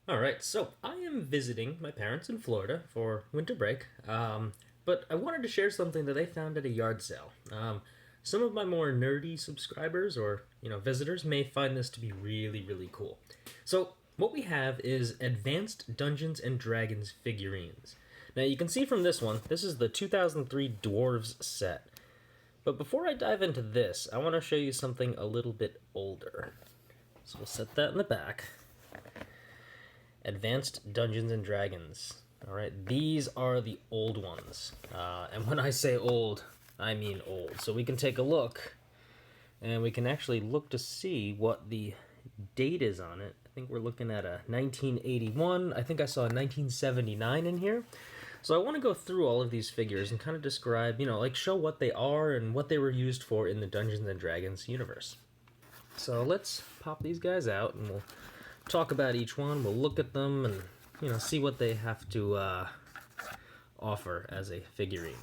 Alright, so I am visiting my parents in Florida for winter break, but I wanted to share something that I found at a yard sale. Some of my more nerdy subscribers or, visitors may find this to be really, really cool. So, what we have is Advanced Dungeons and Dragons figurines. Now, you can see from this one, this is the 2003 Dwarves set. But before I dive into this, I want to show you something a little bit older. So, we'll set that in the back. Advanced Dungeons and Dragons. All right, these are the old ones. And when I say old, I mean old. So we can take a look, and we can actually look to see what the date is on it. I think we're looking at a 1981. I think I saw a 1979 in here. So I want to go through all of these figures and kind of describe, like show what they are and what they were used for in the Dungeons and Dragons universe. So let's pop these guys out and we'll talk about each one. We'll look at them and see what they have to offer as a figurine.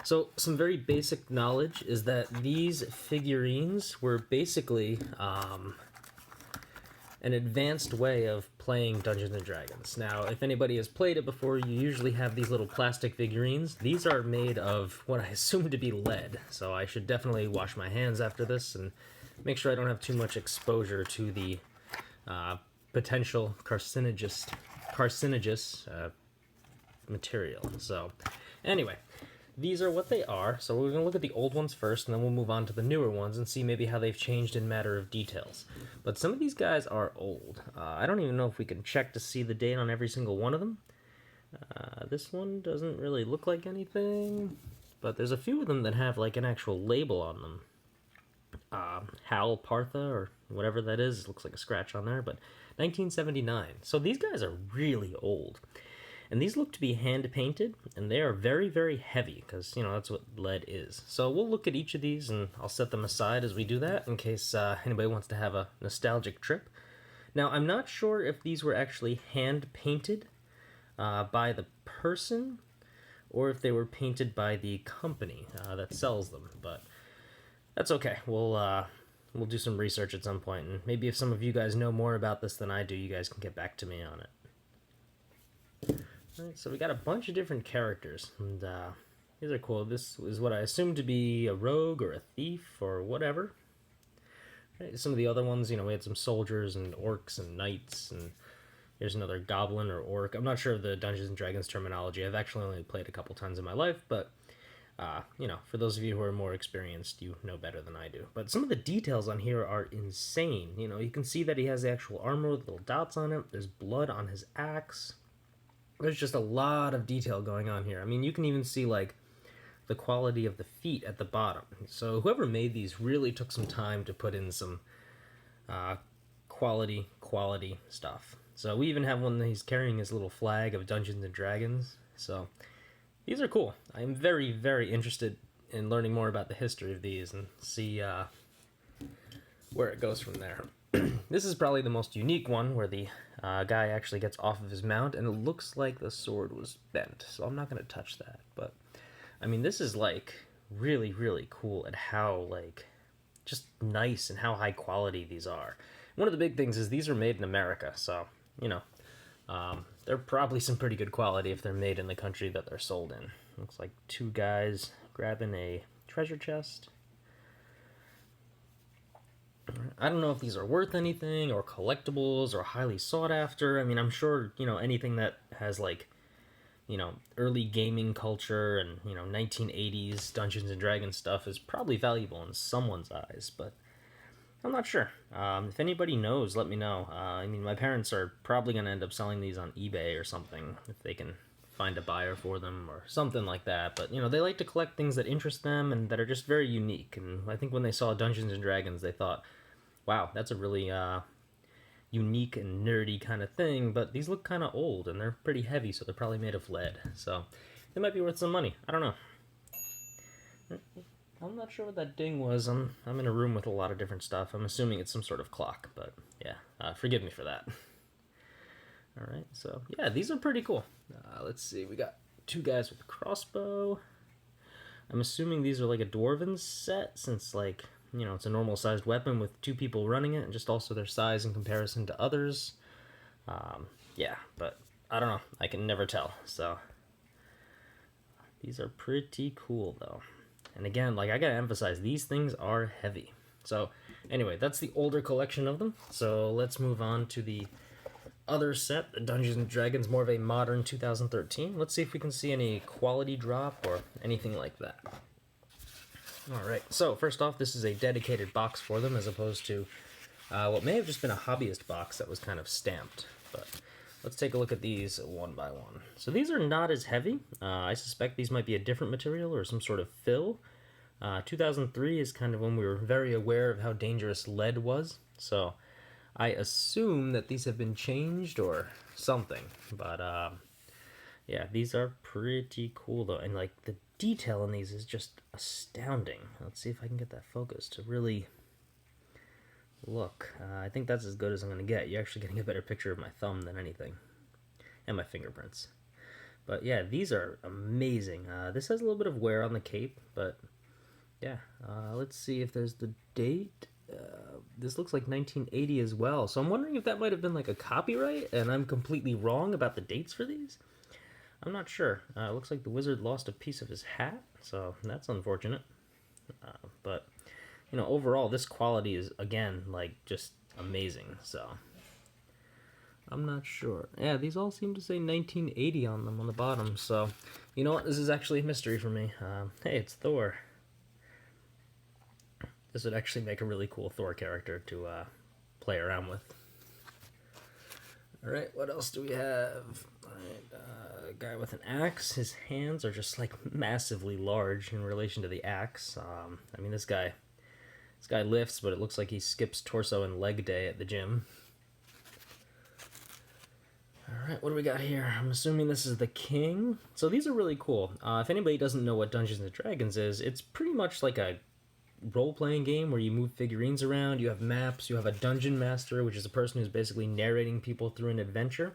So some very basic knowledge is that these figurines were basically an advanced way of playing Dungeons and Dragons. Now, if anybody has played it before, you usually have these little plastic figurines. These are made of what I assume to be lead, so I should definitely wash my hands after this and make sure I don't have too much exposure to the potential carcinogenous material. So, anyway, these are what they are. So we're going to look at the old ones first, and then we'll move on to the newer ones and see maybe how they've changed in matter of details. But some of these guys are old. I don't even know if we can check to see the date on every single one of them. This one doesn't really look like anything, but there's a few of them that have like an actual label on them. Hal Partha, or whatever that is. It looks like a scratch on there, but 1979. So these guys are really old. And these look to be hand painted, and they are very, very heavy, because, that's what lead is. So we'll look at each of these, and I'll set them aside as we do that, in case anybody wants to have a nostalgic trip. Now, I'm not sure if these were actually hand painted by the person, or if they were painted by the company that sells them, but that's okay. We'll do some research at some point, and maybe if some of you guys know more about this than I do, you guys can get back to me on it. Alright, so we got a bunch of different characters, and these are cool. This is what I assume to be a rogue or a thief or whatever. Right, some of the other ones, we had some soldiers and orcs and knights, and here's another goblin or orc. I'm not sure of the Dungeons and Dragons terminology. I've actually only played a couple times in my life, but for those of you who are more experienced, you know better than I do. But some of the details on here are insane. You can see that he has the actual armor with little dots on it. There's blood on his axe. There's just a lot of detail going on here. I mean, you can even see, like, the quality of the feet at the bottom. So whoever made these really took some time to put in some quality stuff. So we even have one that he's carrying his little flag of Dungeons and Dragons. So these are cool. I am very, very interested in learning more about the history of these and see where it goes from there. This is probably the most unique one, where the guy actually gets off of his mount, and it looks like the sword was bent, so I'm not going to touch that. But, I mean, this is, like, really, really cool at how, like, just nice and how high quality these are. One of the big things is these are made in America, so, they're probably some pretty good quality if they're made in the country that they're sold in. Looks like two guys grabbing a treasure chest. I don't know if these are worth anything or collectibles or highly sought after. I mean, I'm sure, anything that has like, early gaming culture and, 1980s Dungeons and Dragons stuff is probably valuable in someone's eyes, but I'm not sure. If anybody knows, let me know. I mean, my parents are probably going to end up selling these on eBay or something if they can find a buyer for them or something like that. But, they like to collect things that interest them and that are just very unique. And I think when they saw Dungeons and Dragons, they thought, wow, that's a really unique and nerdy kind of thing, but these look kind of old and they're pretty heavy, so they're probably made of lead. So they might be worth some money. I don't know. I'm not sure what that ding was. I'm in a room with a lot of different stuff. I'm assuming it's some sort of clock, but yeah, forgive me for that. All right, so yeah, these are pretty cool. Let's see, we got two guys with a crossbow. I'm assuming these are like a dwarven set, since like, it's a normal sized weapon with two people running it, and just also their size in comparison to others. yeah, but I don't know. I can never tell. So these are pretty cool though. And again, like I gotta emphasize, these things are heavy. So anyway, that's the older collection of them. So let's move on to the other set, the Dungeons and Dragons, more of a modern 2013. Let's see if we can see any quality drop or anything like that. Alright, so first off, this is a dedicated box for them as opposed to what may have just been a hobbyist box that was kind of stamped. But let's take a look at these one by one. So these are not as heavy. I suspect these might be a different material or some sort of fill. 2003 is kind of when we were very aware of how dangerous lead was. So I assume that these have been changed or something. But yeah, these are pretty cool though. And like the detail in these is just astounding. Let's see if I can get that focus to really look. I think that's as good as I'm going to get. You're actually getting a better picture of my thumb than anything. And my fingerprints. But yeah, these are amazing. This has a little bit of wear on the cape, but yeah. Let's see if there's the date. This looks like 1980 as well. So I'm wondering if that might have been like a copyright and I'm completely wrong about the dates for these. I'm not sure. It looks like the wizard lost a piece of his hat, so that's unfortunate. But, you know, overall, this quality is, again, like, just amazing, so I'm not sure. Yeah, these all seem to say 1980 on them on the bottom, so you know what? This is actually a mystery for me. Hey, it's Thor. This would actually make a really cool Thor character to play around with. Alright, what else do we have? Alright, a guy with an axe. His hands are just like massively large in relation to the axe. I mean, this guy lifts, but it looks like he skips torso and leg day at the gym. Alright, what do we got here? I'm assuming this is the king. So these are really cool. If anybody doesn't know what Dungeons & Dragons is, it's pretty much like a role-playing game where you move figurines around, you have maps, you have a dungeon master, which is a person who's basically narrating people through an adventure,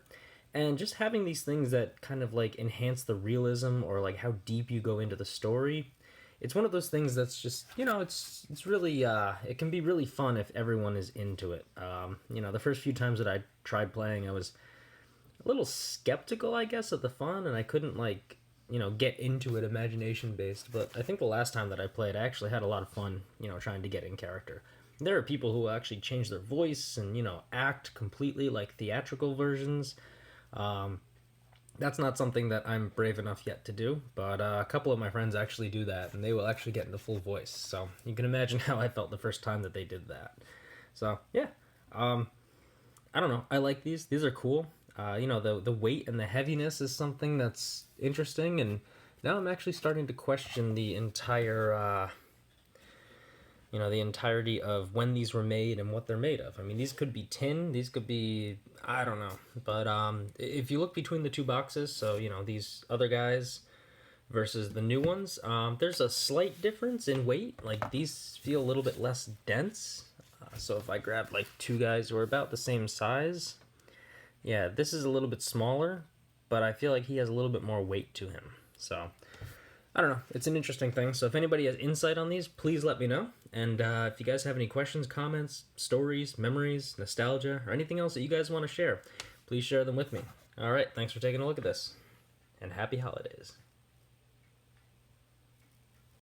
and just having these things that kind of like enhance the realism or like how deep you go into the story. It's one of those things that's just, you know, it's really, it can be really fun if everyone is into it. You know, the first few times that I tried playing, I was a little skeptical, I guess, of the fun, and I couldn't like, you know, get into it imagination based, but I think the last time that I played, I actually had a lot of fun, you know, trying to get in character. There are people who actually change their voice and, you know, act completely like theatrical versions. That's not something that I'm brave enough yet to do, but a couple of my friends actually do that, and they will actually get into full voice. So you can imagine how I felt the first time that they did that. So yeah, I don't know. I like these. These are cool. You know, the weight and the heaviness is something that's interesting, and now I'm actually starting to question the entire, you know, the entirety of when these were made and what they're made of. I mean, these could be tin, these could be, I don't know, but if you look between the two boxes, so, you know, these other guys versus the new ones, there's a slight difference in weight. Like, these feel a little bit less dense, so if I grab, like, two guys who are about the same size, yeah, this is a little bit smaller, but I feel like he has a little bit more weight to him. So, I don't know. It's an interesting thing. So if anybody has insight on these, please let me know. And if you guys have any questions, comments, stories, memories, nostalgia, or anything else that you guys want to share, please share them with me. All right, thanks for taking a look at this, and happy holidays.